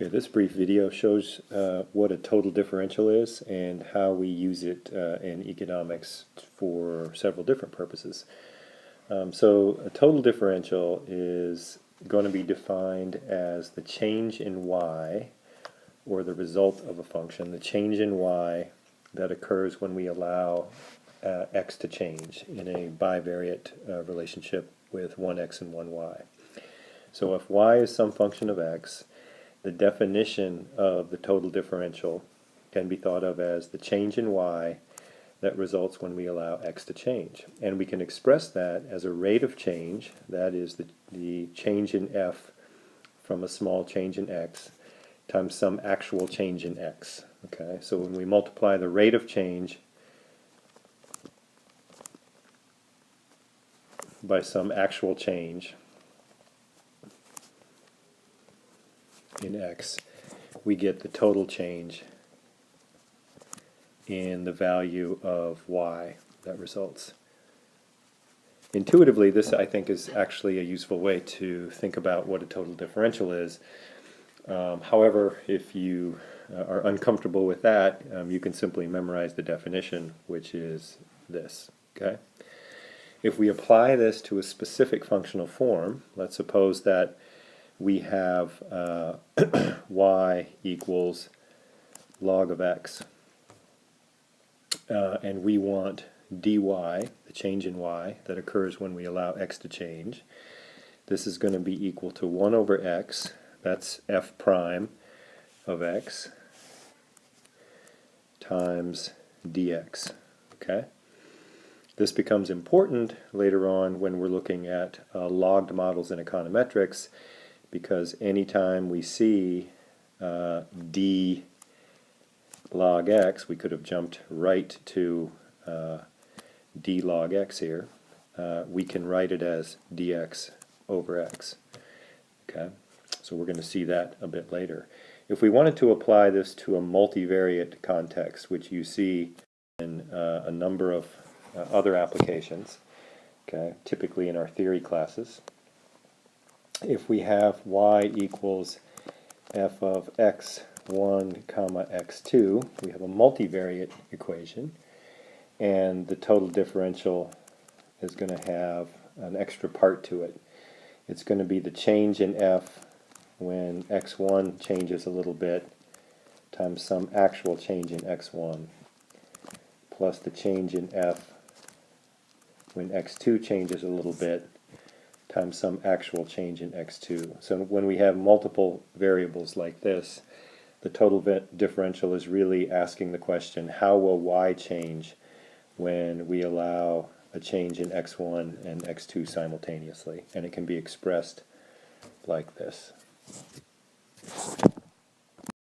Okay, this brief video shows what a total differential is and how we use it in economics for several different purposes. So a total differential is going to be defined as the change in y, or the result of a function, the change in y that occurs when we allow x to change in a bivariate relationship with one x and one y. So if y is some function of x, the definition of the total differential can be thought of as the change in y that results when we allow x to change. And we can express that as a rate of change, that is the change in f from a small change in x times some actual change in x. Okay, so when we multiply the rate of change by some actual change in x, we get the total change in the value of y that results. Intuitively, this I think is actually a useful way to think about what a total differential is. However, if you are uncomfortable with that, you can simply memorize the definition, which is this. Okay? If we apply this to a specific functional form, let's suppose that we have y equals log of x, and we want dy, the change in y that occurs when we allow x to change. This is going to be equal to 1 over x, that's f prime of x, times dx. Okay? This becomes important later on when we're looking at logged models in econometrics, because anytime we see d log x, we could have jumped right to d log x here. We can write it as dx over x. Okay, so we're going to see that a bit later. If we wanted to apply this to a multivariate context, which you see in a number of other applications, okay, typically in our theory classes, if we have y equals f of x1 comma x2, we have a multivariate equation, and the total differential is going to have an extra part to it. It's going to be the change in f when x1 changes a little bit times some actual change in x1 plus the change in f when x2 changes a little bit times some actual change in x2. So when we have multiple variables like this, the total differential is really asking the question, how will y change when we allow a change in x1 and x2 simultaneously? And it can be expressed like this.